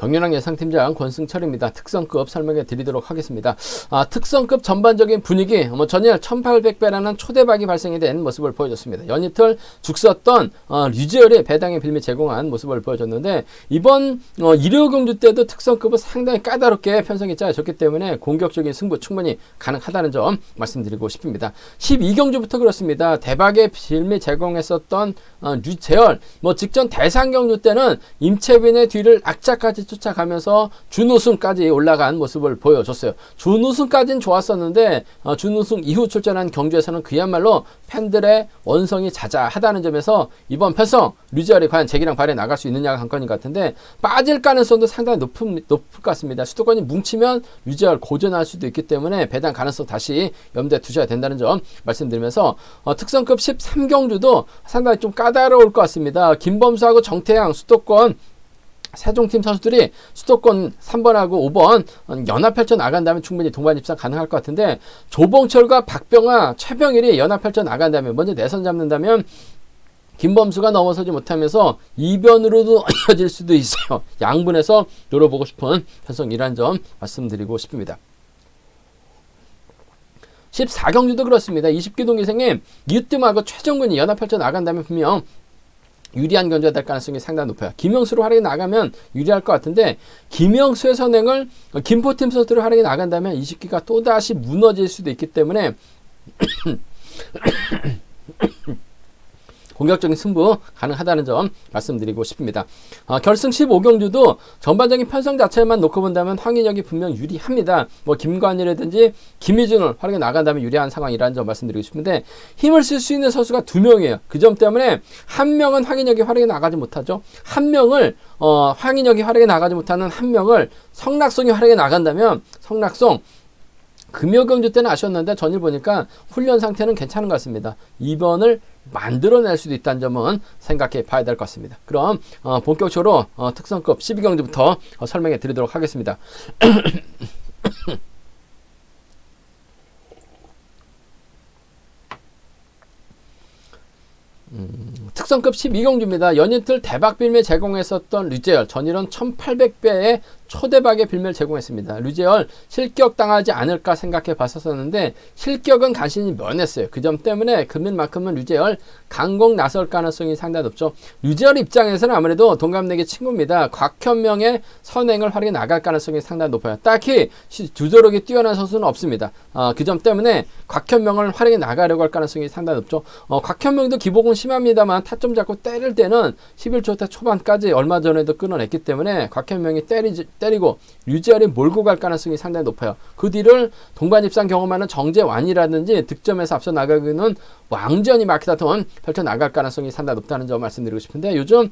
경륜왕 예상팀장 권승철입니다. 특성급 설명해 드리도록 하겠습니다. 특성급 전반적인 분위기, 전일 1800배라는 초대박이 발생이 된 모습을 보여줬습니다. 연이틀 죽 썼던 류재열이 배당의 빌미 제공한 모습을 보여줬는데, 이번 일요경주 때도 특성급은 상당히 까다롭게 편성이 짜여졌기 때문에 공격적인 승부 충분히 가능하다는 점 말씀드리고 싶습니다. 12경주부터 그렇습니다. 대박의 빌미 제공했었던 류재열, 직전 대상경주 때는 임채빈의 뒤를 악착같이 쫓아가면서 준우승까지 올라간 모습을 보여줬어요. 준우승까지는 좋았었는데 준우승 이후 출전한 경주에서는 그야말로 팬들의 원성이 자자하다는 점에서 이번 편성 류재열이 과연 재기랑 발에 나갈 수 있느냐가 관건인 것 같은데, 빠질 가능성도 상당히 높을 것 같습니다. 수도권이 뭉치면 류재열 고전할 수도 있기 때문에 배당 가능성 다시 염두에 두셔야 된다는 점 말씀드리면서, 특성급 13경주도 상당히 좀 까다로울 것 같습니다. 김범수하고 정태양 수도권 세종팀 선수들이 수도권 3번하고 5번 연합 펼쳐 나간다면 충분히 동반 입상 가능할 것 같은데, 조봉철과 박병아, 최병일이 연합 펼쳐 나간다면, 먼저 내선 잡는다면 김범수가 넘어서지 못하면서 이변으로도 이어질 수도 있어요. 양분해서 노려보고 싶은 편성이라는 점 말씀드리고 싶습니다. 14경주도 그렇습니다. 20기동 기생님 이으뜸하고 최정근이 연합 펼쳐 나간다면 분명 유리한 견주가 될 가능성이 상당히 높아요. 김영수로 활약이 나가면 유리할 것 같은데, 김영수의 선행을 김포팀 선수로 활약이 나간다면 20기가 또다시 무너질 수도 있기 때문에 공격적인 승부 가능하다는 점 말씀드리고 싶습니다. 결승 15경주도 전반적인 편성 자체만 놓고 본다면 황인혁이 분명 유리합니다. 김관일이라든지 김희준을 활약해 나간다면 유리한 상황이라는 점 말씀드리고 싶은데, 힘을 쓸 수 있는 선수가 2명이에요. 그 점 때문에 한 명은 황인혁이 활약해 나가지 못하죠. 한 명을 황인혁이 활약해 나가지 못하는 한 명을 성낙송이 활약해 나간다면, 성낙송 금요경주 때는 아쉬웠는데 전일 보니까 훈련 상태는 괜찮은 것 같습니다. 2번을 만들어낼 수도 있다는 점은 생각해 봐야 될 것 같습니다. 그럼 본격적으로 특성급 12경주부터 설명해 드리도록 하겠습니다. 특성급 12경주입니다. 연이틀 대박 빌미를 제공했었던 류재열, 전일은 1800배의 초대박의 빌미를 제공했습니다. 류재열 실격당하지 않을까 생각해 봤었는데 실격은 간신히 면했어요. 그 점 때문에 금일만큼은 류재열 강공 나설 가능성이 상당히 높죠. 류재열 입장에서는 아무래도 동갑내기 친구입니다. 곽현명의 선행을 활용해 나갈 가능성이 상당히 높아요. 딱히 주저력이 뛰어난 선수는 없습니다. 그 점 때문에 곽현명을 활용해 나가려고 할 가능성이 상당히 높죠. 곽현명도 기복은 심합니다만 타점 잡고 때릴 때는 11초 대 초반까지 얼마 전에도 끊어냈기 때문에 곽현명이 때리고 류재열이 몰고 갈 가능성이 상당히 높아요. 그 뒤를 동반 입상 경험하는 정재환이라든지 득점에서 앞서 나가기는 왕지연이 마키다톤 펼쳐 나갈 가능성이 상당히 높다는 점 말씀드리고 싶은데, 요즘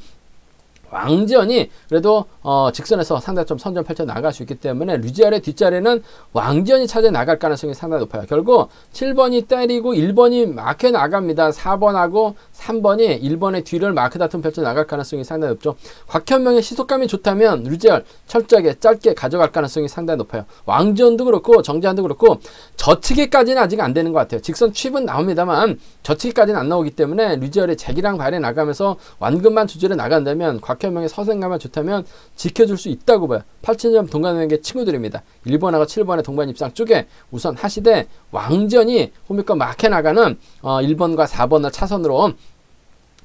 왕지연이 그래도 직선에서 상당히 좀 선전 펼쳐 나갈 수 있기 때문에 류재열의 뒷자리는 왕지연이 차지해 나갈 가능성이 상당히 높아요. 결국 7번이 때리고 1번이 마크 나갑니다. 4번하고 3번이 1번의 뒤를 마크 다툼 펼쳐 나갈 가능성이 상당히 높죠. 곽현명의 시속감이 좋다면 류재열 철저하게 짧게 가져갈 가능성이 상당히 높아요. 왕지연도 그렇고 정재환도 그렇고 저치기까지는 아직 안 되는 것 같아요. 직선 칩은 나옵니다만 저치기까지는 안 나오기 때문에 류재열의 재기랑 발에 나가면서 완급만 주제로 나간다면 곽현명의 서생감만 좋다면 지켜줄 수 있다고 봐요. 8,000점 동반의 친구들입니다. 1번하고 7번의 동반 입상 쪽에 우선 하시되, 왕전이 호미권 막혀 나가는 1번과 4번을 차선으로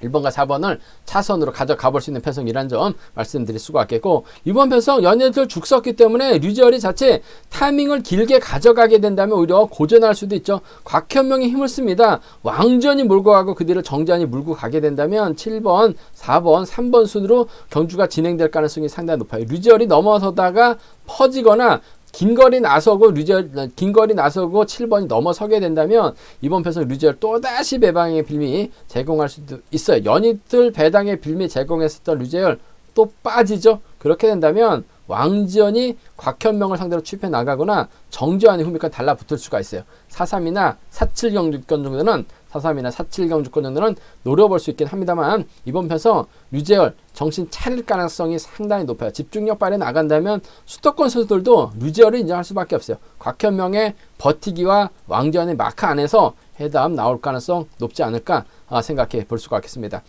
1번과 4번을 차선으로 가져가 볼 수 있는 편성이라는 점 말씀드릴 수가 있겠고, 이번 편성 연예들 죽 썼기 때문에 류재열이 자체 타이밍을 길게 가져가게 된다면 오히려 고전할 수도 있죠. 곽현명이 힘을 씁니다. 왕전이 몰고 가고 그 뒤를 정재환이 몰고 가게 된다면 7번, 4번, 3번 순으로 경주가 진행될 가능성이 상당히 높아요. 류재열이 넘어서다가 퍼지거나 긴거리 나서고 7번이 넘어서게 된다면 이번 편성 류재열 또다시 배당의 빌미 제공할 수도 있어요. 연이틀 배당의 빌미 제공했었던 류재열 또 빠지죠. 그렇게 된다면 왕지연이 곽현명을 상대로 취입해 나가거나 정재환이 후미권 달라붙을 수가 있어요. 4-3이나 4-7경주권 정도는 4-3이나 4-7경주권 정도는 노려볼 수 있긴 합니다만, 이번 편성 류재열 정신 차릴 가능성이 상당히 높아요. 집중력 발휘 나간다면 수도권 선수들도 류재열을 인정할 수밖에 없어요. 곽현명의 버티기와 왕지연의 마크 안에서 해답 나올 가능성 높지 않을까 생각해 볼 수가 있겠습니다.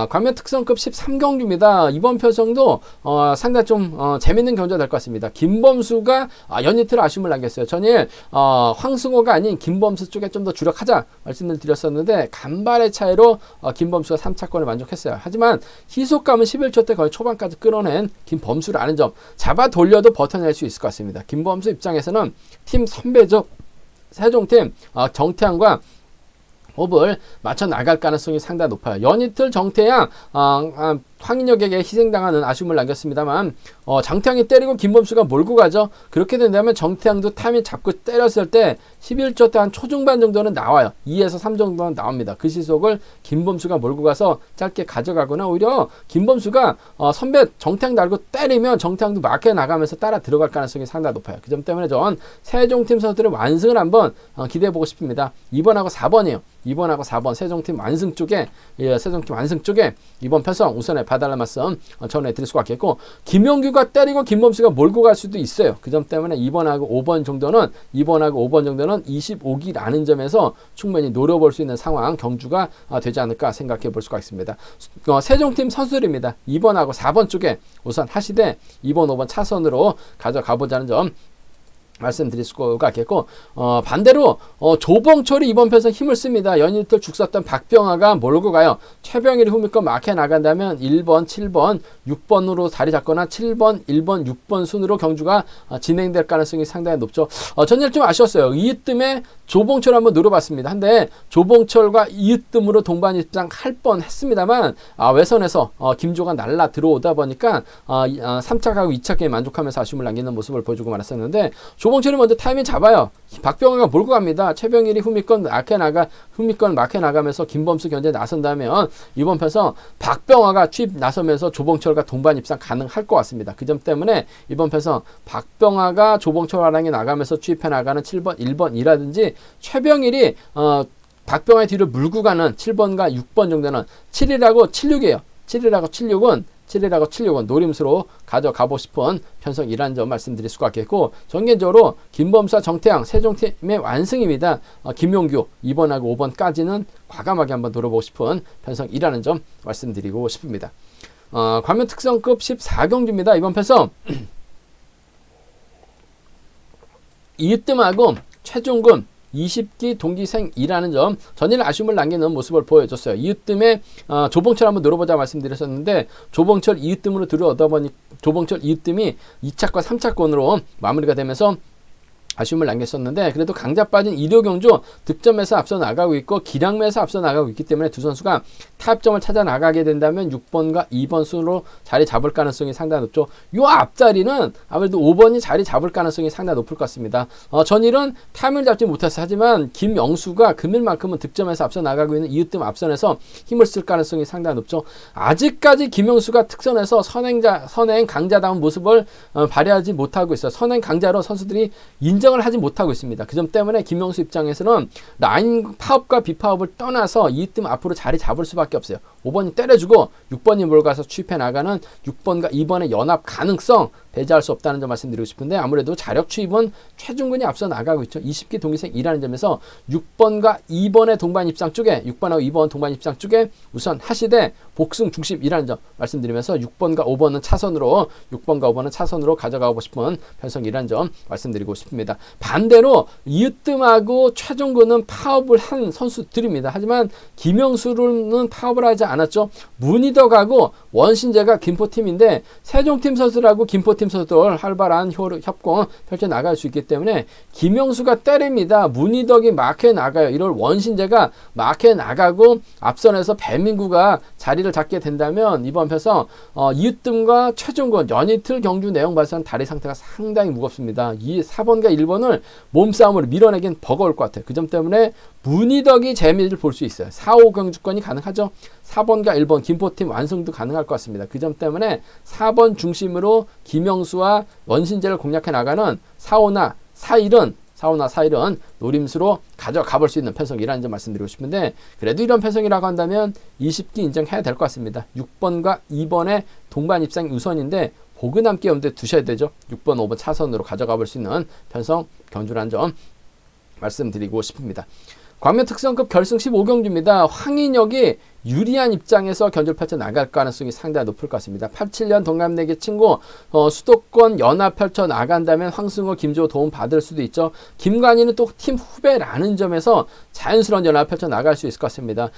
광면 특성급 13경주입니다. 이번 편성도 상당히 좀 재밌는 경주가 될 것 같습니다. 김범수가 연이틀 아쉬움을 남겼어요. 전일 황승호가 아닌 김범수 쪽에 좀 더 주력하자 말씀을 드렸었는데 간발의 차이로 김범수가 3차권을 만족했어요. 하지만 희속감은 11초 때 거의 초반까지 끌어낸 김범수라는 점 잡아 돌려도 버텨낼 수 있을 것 같습니다. 김범수 입장에서는 팀 선배죠. 세종팀 정태양과 호흡을 맞춰 나갈 가능성이 상당히 높아요. 연이틀 정태양 황인혁에게 희생당하는 아쉬움을 남겼습니다만 정태양이 때리고 김범수가 몰고 가죠. 그렇게 된다면 정태양도 타이밍 잡고 때렸을 때 11조 때 한 초중반 정도는 나와요. 2에서 3 정도는 나옵니다. 그 시속을 김범수가 몰고 가서 짧게 가져가거나 오히려 김범수가 선배 정태양 달고 때리면 정태양도 마크에 나가면서 따라 들어갈 가능성이 상당히 높아요. 그 점 때문에 전 세종팀 선수들의 완승을 한번 기대해보고 싶습니다. 2번하고 4번이에요. 2번하고 4번 세종팀 완승 쪽에 세종팀 완승 쪽에 이번 편성 우선에 봐달라는 말씀 전해드릴 수가 있겠고 김용규가 때리고 김범수가 몰고 갈 수도 있어요. 그 점 때문에 2번하고 5번 정도는 25기라는 점에서 충분히 노려볼 수 있는 상황 경주가 되지 않을까 생각해 볼 수가 있습니다. 세종팀 선수들입니다. 2번하고 4번 쪽에 우선 하시되 2번 5번 차선으로 가져가보자는 점 말씀드릴 수가 있겠고 반대로 조봉철이 이번 편에서 힘을 씁니다. 연이틀 죽 썼던 박병하가 몰고 가요. 최병일이 후미권 막혀 나간다면 1번, 7번, 6번으로 자리 잡거나 7번, 1번, 6번 순으로 경주가 진행될 가능성이 상당히 높죠. 전일 좀 아쉬웠어요. 이으뜸에 조봉철 한번 노려봤습니다. 한데 조봉철과 이으뜸으로 동반 입장할 뻔 했습니다만 외선에서 김조가 날라 들어오다 보니까 3차하고 2차 게임 만족하면서 아쉬움을 남기는 모습을 보여주고 말았었는데 조봉철이 먼저 타이밍 잡아요. 박병호가 몰고 갑니다. 최병일이 후미권 막혀 나가면서 김범수 견제에 나선다면 이번 편에서 박병호가 취입 나서면서 조봉철과 동반 입상 가능할 것 같습니다. 그 점 때문에 이번 편에서 박병호가 조봉철 화랑에 나가면서 취입해 나가는 7번, 1번이라든지 최병일이 박병호의 뒤를 물고 가는 7번과 6번 정도는 7이라고 76이에요. 7이라고 76은 노림수로 가져가고 싶은 편성이라는 점 말씀드릴 수가 있겠고 전개적으로 김범수와 정태양 세종팀의 완승입니다. 김용규 2번하고 5번까지는 과감하게 한번 노려보고 싶은 편성이라는 점 말씀드리고 싶습니다. 광면 특성급 14경주입니다. 이번 편성 이으뜸하고 최종근 20기 동기생이라는 점 전일 아쉬움을 남기는 모습을 보여줬어요. 이으뜸에 조봉철 한번 노려보자 말씀드렸었는데 조봉철 이으뜸으로 들어오다 보니 조봉철 이으뜸이 2차권 3차권으로 마무리가 되면서 아쉬움을 남겼었는데 그래도 강자 빠진 일요경주 득점에서 앞서 나가고 있고 기량매에서 앞서 나가고 있기 때문에 두 선수가 타협점을 찾아 나가게 된다면 6번과 2번 순으로 자리 잡을 가능성이 상당히 높죠. 요 앞자리는 아무래도 5번이 자리 잡을 가능성이 상당히 높을 것 같습니다. 전일은 타임을 잡지 못했어. 하지만 김영수가 금일만큼은 득점에서 앞서 나가고 있는 이으뜸 앞선에서 힘을 쓸 가능성이 상당히 높죠. 아직까지 김영수가 특선에서 선행 강자다운 모습을 발휘하지 못하고 있어요. 선행 강자로 선수들이 인정을 하지 못하고 있습니다. 그 점 때문에 김영수 입장에서는 라인 파업과 비파업을 떠나서 이으뜸 앞으로 자리 잡을 수밖에 없어요. 5번이 때려주고 6번이 몰가서 취입해 나가는 6번과 2번의 연합 가능성 배제할 수 없다는 점 말씀드리고 싶은데 아무래도 자력 취입은 최중근이 앞서 나가고 있죠. 20기 동기생이라는 점에서 6번과 2번의 동반 입상 쪽에 6번하고 2번 동반 입상 쪽에 우선 하시되 복승 중심이라는 점 말씀드리면서 6번과 5번은 차선으로 가져가고 싶은 편성이라는 점 말씀드리고 싶습니다. 반대로 이으뜸하고 최종근은 파업을 한 선수들입니다. 하지만 김영수는 파업을 하지 않았죠. 문희덕하고 원신재가 김포팀인데 세종팀 선수라고 김포팀 선수들 활발한 협공 펼쳐 나갈 수 있기 때문에 김영수가 때립니다. 문희덕이 마크에 나가요. 이럴 원신재가 마크에 나가고 앞선에서 배민구가 자리를 잡게 된다면 이번 편에서 이으뜸과 최종근 연이틀 경주 내용 봐서는 다리 상태가 상당히 무겁습니다. 이 4번과 1번을 몸싸움으로 밀어내긴 버거울 것 같아요. 그 점 때문에 문희덕이 재미를 볼 수 있어요. 4, 5 경주권이 가능하죠. 4번과 1번 김포팀 완승도 가능할 것 같습니다. 그 점 때문에 4번 중심으로 김영수와 원신재를 공략해 나가는 4, 5나 4일은 노림수로 가져가 볼 수 있는 편성이라는 점 말씀드리고 싶은데 그래도 이런 편성이라고 한다면 20기 인정해야 될 것 같습니다. 6번과 2번의 동반 입상 우선인데 보그 남기 염두에 두셔야 되죠. 6번, 5번 차선으로 가져가 볼 수 있는 편성 경주라는 점 말씀드리고 싶습니다. 광면 특성급 결승 15경주입니다. 황인혁이 유리한 입장에서 견주를 펼쳐 나갈 가능성이 상당히 높을 것 같습니다. 87년 동갑내기 친구 수도권 연합 펼쳐 나간다면 황승호, 김주호 도움 받을 수도 있죠. 김관희는 또 팀 후배라는 점에서 자연스러운 연합 펼쳐 나갈 수 있을 것 같습니다.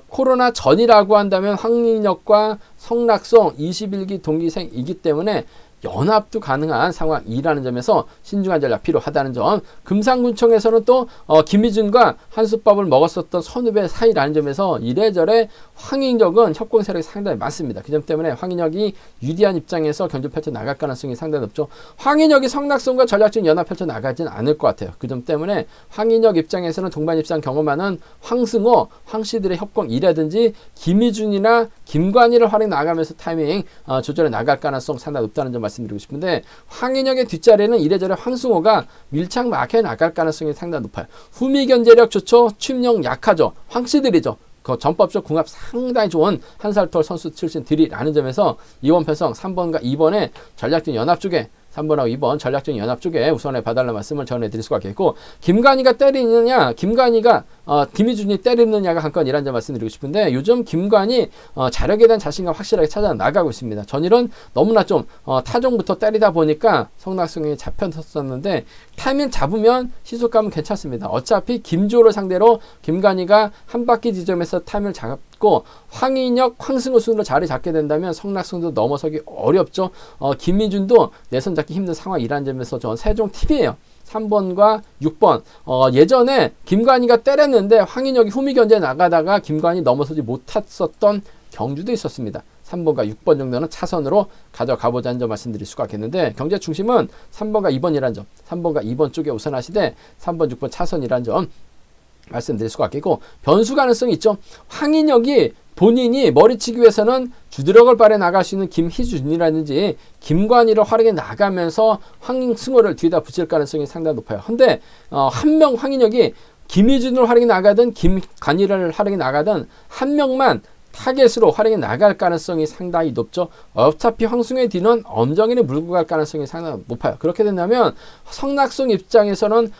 코로나 전이라고 한다면 황인혁과 성낙송 21기 동기생이기 때문에 연합도 가능한 상황이라는 점에서 신중한 전략 필요하다는 점. 금상군청에서는 또 김희준과 한솥밥을 먹었었던 선후배 사이라는 점에서 이래저래 황인혁은 협공 세력이 상당히 많습니다. 그 점 때문에 황인혁이 유리한 입장에서 견주 펼쳐 나갈 가능성이 상당히 높죠. 황인혁이 성낙송과 전략적인 연합 펼쳐 나가지는 않을 것 같아요. 그 점 때문에 황인혁 입장에서는 동반 입장 경험 많은 황승호, 황씨들의 협공이라든지 김희준이나 김관희를 활용 나가면서 타이밍 조절해 나갈 가능성 상당히 높다는 점 말씀드리고 싶은데, 황인혁의 뒷자리는 이래저래 황승호가 밀착 막혀 나갈 가능성이 상당히 높아요. 후미 견제력 좋죠. 취임력 약하죠. 황씨들이죠. 그 전법적 궁합 상당히 좋은 한살톨 선수 출신들이라는 점에서 이번 편성 3번과 2번의 전략적 연합 쪽에 3번하고 2번 전략적인 연합 쪽에 우선에 봐달라는 말씀을 전해드릴 수가 있겠고, 김관희가 때리느냐, 김희준이 때리느냐가 관건이라는 점 말씀드리고 싶은데, 요즘 김관희 자력에 대한 자신감 확실하게 찾아 나가고 있습니다. 전일은 너무나 좀 타종부터 때리다 보니까 성낙송이 잡혔었는데 타이밍 잡으면 시속감은 괜찮습니다. 어차피 김주호를 상대로 김관희가 한 바퀴 지점에서 타이밍을 잡고 황인혁, 황승호 순으로 자리 잡게 된다면 성낙송도 넘어서기 어렵죠. 김희준도 내선 잡기 힘든 상황이라는 점에서 전 세종 팁이에요. 3번과 6번. 예전에 김관희가 때렸는데 황인혁이 후미 견제에 나가다가 김관희 넘어서지 못했었던 경주도 있었습니다. 3번과 6번 정도는 차선으로 가져가보자는 점 말씀드릴 수가 있겠는데, 경제 중심은 3번과 2번이라는 점, 3번과 2번 쪽에 우선하시되 3번, 6번 차선이라는 점 말씀드릴 수가 있겠고, 변수 가능성이 있죠. 황인혁이 본인이 머리치기 위해서는 주드력을 발해 나갈 수 있는 김희준이라든지 김관희를 활용해 나가면서 황승호를 뒤에다 붙일 가능성이 상당히 높아요. 근데 한 명 황인혁이 김희준을 활용해 나가든 김관희를 활용해 나가든 한 명만 타겟으로 활용해 나갈 가능성이 상당히 높죠. 어차피 황승호의 뒤는 엄정인이 물고 갈 가능성이 상당히 높아요. 그렇게 된다면 성낙송 입장에서는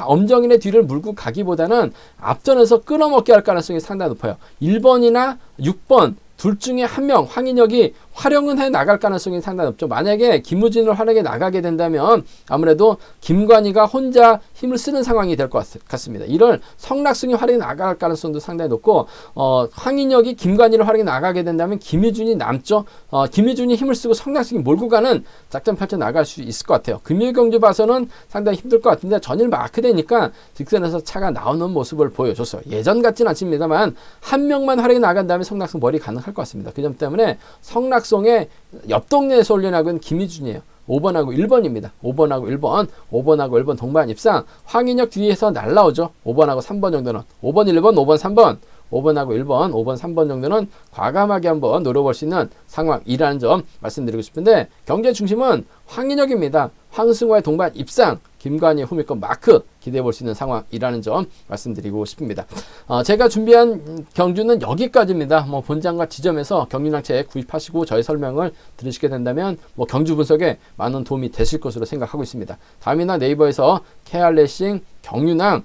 엄정인의 뒤를 물고 가기보다는 앞전에서 끊어먹게 할 가능성이 상당히 높아요. 1번이나 6번 둘 중에 한 명 황인혁이 활용은 해 나갈 가능성이 상당히 높죠. 만약에 김우진을 활용해 나가게 된다면 아무래도 김관희가 혼자 힘을 쓰는 상황이 될 것 같습니다. 이를 성낙송이 활용해 나갈 가능성도 상당히 높고, 황인혁이 김관희를 활용해 나가게 된다면 김희준이 남죠. 김희준이 힘을 쓰고 성낙송이 몰고 가는 작전 펼쳐 나갈 수 있을 것 같아요. 금일경주 봐서는 상당히 힘들 것 같은데 전일 마크되니까 직선에서 차가 나오는 모습을 보여줬어요. 예전 같진 않습니다만 한 명만 활용해 나간 다음에 성낙송 머리 가능할 것 같습니다. 그 점 때문에 성낙송의 옆 동네에서 올려나가는 김희준이에요. 5번하고 1번입니다. 5번하고 1번 동반 입상. 황인혁 뒤에서 날라오죠. 5번하고 3번 정도는. 5번, 1번, 5번, 3번. 5번하고 1번, 5번, 3번 정도는 과감하게 한번 노려볼 수 있는 상황이라는 점 말씀드리고 싶은데, 경제 중심은 황인혁입니다. 황승호의 동반 입상, 김관희의 후미권 마크 기대해 볼 수 있는 상황이라는 점 말씀드리고 싶습니다. 제가 준비한 경주는 여기까지입니다. 본장과 지점에서 경륜항체 구입하시고 저의 설명을 들으시게 된다면 경주 분석에 많은 도움이 되실 것으로 생각하고 있습니다. 다음이나 네이버에서 KR레이싱 경륜항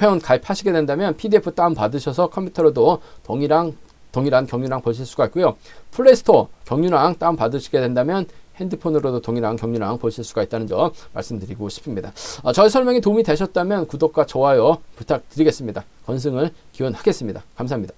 회원 가입하시게 된다면 PDF 다운 받으셔서 컴퓨터로도 동일한 경륜항 보실 수가 있고요. 플레이스토어 경륜항 다운 받으시게 된다면 핸드폰으로도 동일한 경륜항 보실 수가 있다는 점 말씀드리고 싶습니다. 저희 설명이 도움이 되셨다면 구독과 좋아요 부탁드리겠습니다. 건승을 기원하겠습니다. 감사합니다.